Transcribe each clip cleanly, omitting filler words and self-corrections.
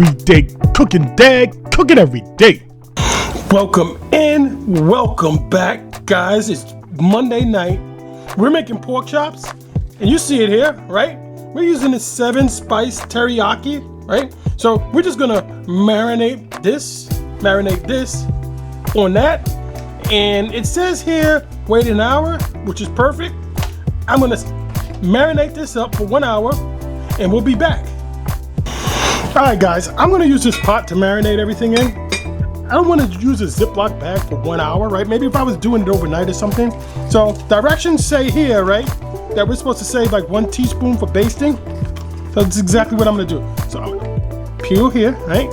everyday cooking dad, cooking every day. Welcome in, welcome back, guys. It's Monday night. We're making pork chops, and you see it here, right? We're using the 7 Spice Teriyaki, right? So we're just gonna marinate this on that. And it says here, wait an hour, which is perfect. I'm gonna marinate this up for 1 hour, and we'll be back. All right, guys, I'm gonna use this pot to marinate everything in. I don't want to use a Ziploc bag for 1 hour, right? Maybe if I was doing it overnight or something. So directions say here, right, that we're supposed to save like 1 teaspoon for basting. So that's exactly what I'm gonna do. So I'm gonna peel here, right?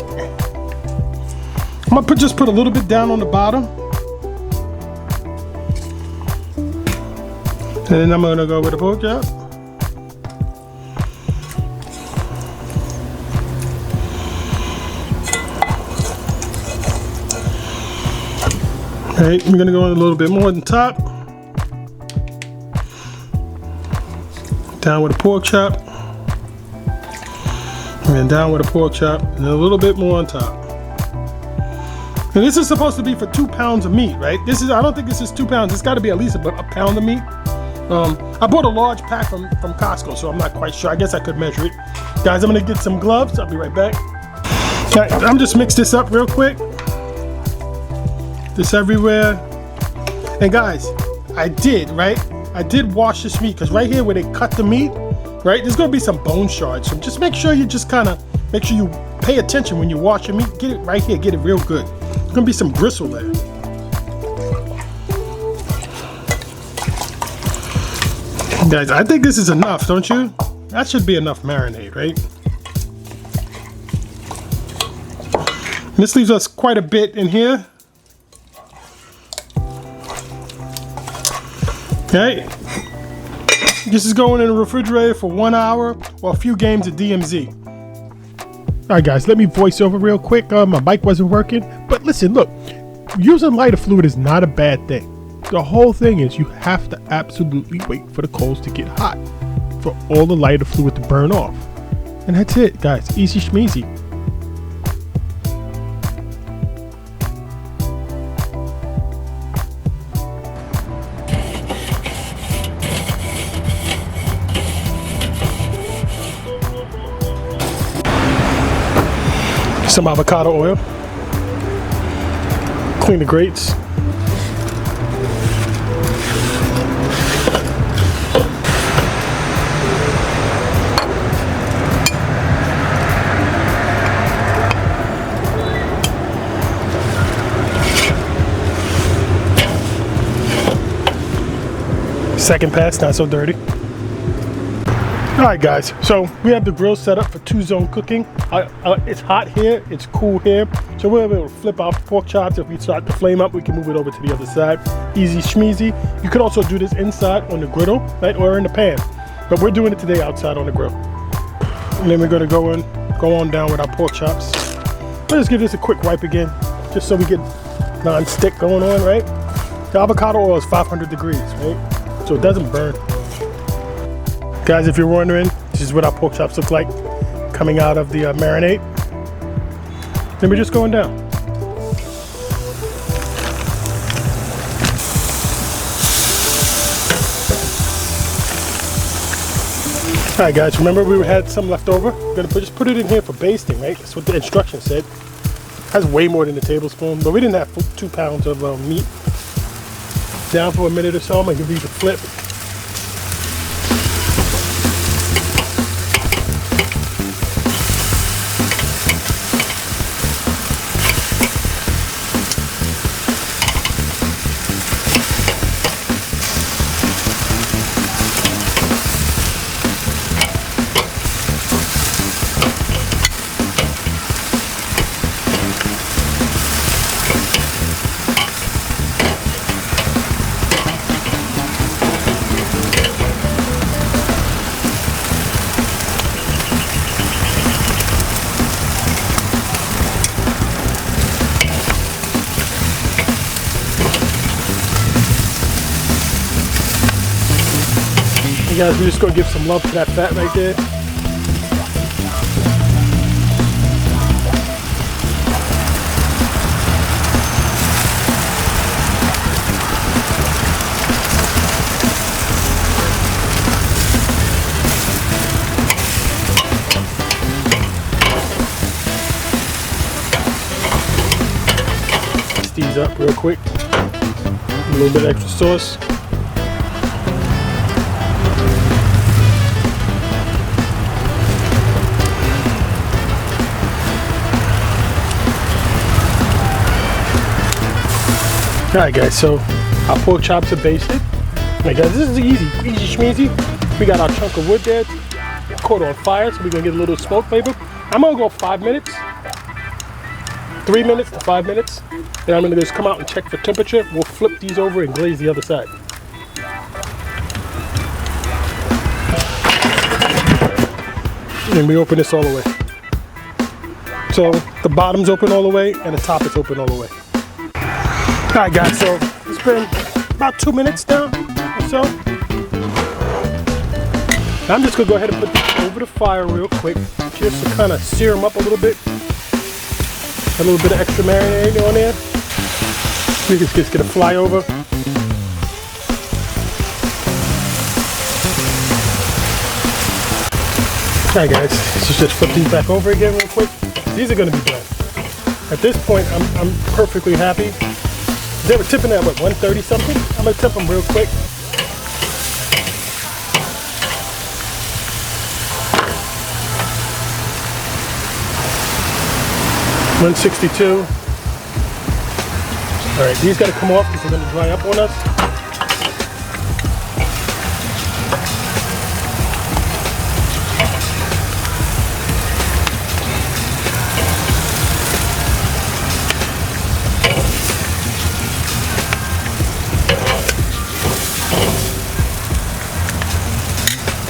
I'm gonna just put a little bit down on the bottom. And then I'm gonna go with the pork chop. Alright, we're gonna go in a little bit more on top. Down with a pork chop. And then down with a pork chop. And then a little bit more on top. And this is supposed to be for 2 pounds of meat, right? I don't think this is 2 pounds. It's gotta be at least a pound of meat. I bought a large pack from Costco, so I'm not quite sure. I guess I could measure it. Guys, I'm gonna get some gloves. I'll be right back. Okay, I'm just mix this up real quick. This everywhere. And guys, I did wash this meat, because right here where they cut the meat, right, there's gonna be some bone shards. So just make sure you pay attention when you wash your meat. Get it right here, get it real good. There's gonna be some gristle there. Guys, I think this is enough, don't you? That should be enough marinade, right? This leaves us quite a bit in here. Okay, this is going in the refrigerator for 1 hour or a few games of DMZ. All right, guys, let me voice over real quick. My mic wasn't working, but listen, look, using lighter fluid is not a bad thing. The whole thing is you have to absolutely wait for the coals to get hot, for all the lighter fluid to burn off. And that's it, guys, easy schmeezy. Some avocado oil. Clean the grates. Second pass, not so dirty. Alright guys, so we have the grill set up for 2-zone cooking. It's hot here, it's cool here, so we're able to flip our pork chops. If we start to flame up, we can move it over to the other side. Easy schmeezy. You could also do this inside on the griddle, right, or in the pan. But we're doing it today outside on the grill. And then we're gonna go on down with our pork chops. Let's just give this a quick wipe again, just so we get non-stick going on, right? The avocado oil is 500 degrees, right? So it doesn't burn. Guys, if you're wondering, this is what our pork chops look like coming out of the marinade. Then we're just going down. All right, guys, remember we had some left over? We're gonna just put it in here for basting, right? That's what the instructions said. That's way more than a tablespoon, but we didn't have 2 pounds of meat. Down for a minute or so. I'm gonna give these a flip. You guys, we're just gonna give some love to that fat right there. these up real quick. A little bit extra sauce. Alright guys, so our pork chops are basted. Alright guys, this is easy schmeezy. We got our chunk of wood there, caught on fire, so we're gonna get a little smoke flavor. I'm gonna go 5 minutes, 3 minutes to 5 minutes. Then I'm gonna just come out and check for temperature. We'll flip these over and glaze the other side. And we open this all the way. So the bottom's open all the way and the top is open all the way. Alright guys, so it's been about 2 minutes now or so. I'm just gonna go ahead and put this over the fire real quick just to kind of sear them up a little bit. A little bit of extra marinade on there. We just get a fly over. Alright guys, let's just flip these back over again real quick. These are gonna be done. At this point, I'm perfectly happy. They were tipping at what, 130 something? I'm gonna tip them real quick. $162. All right, these gotta come off because they're gonna dry up on us.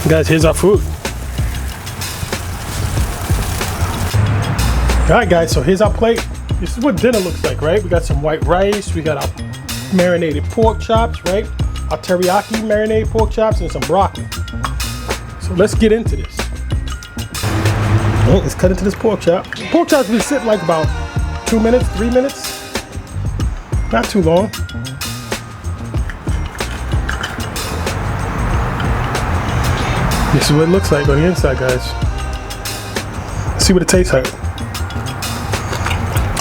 Guys, here's our food. Alright guys, so here's our plate. This is what dinner looks like, right? We got some white rice, we got our marinated pork chops, right? Our teriyaki marinated pork chops and some broccoli. So let's get into this. Alright, let's cut into this pork chop. Pork chops will sit like about 2 minutes, 3 minutes. Not too long. This is what it looks like on the inside, guys. Let's see what it tastes like.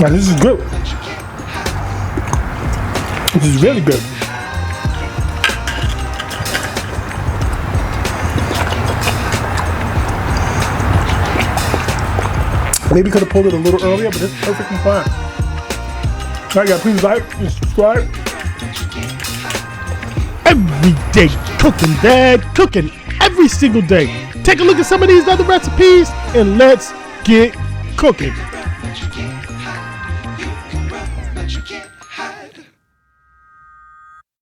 Now, this is good. This is really good. Maybe could have pulled it a little earlier, but it's perfectly fine. Alright guys, please like and subscribe. Every day cooking, Dad, cooking every single day. Take a look at some of these other recipes and let's get cooking.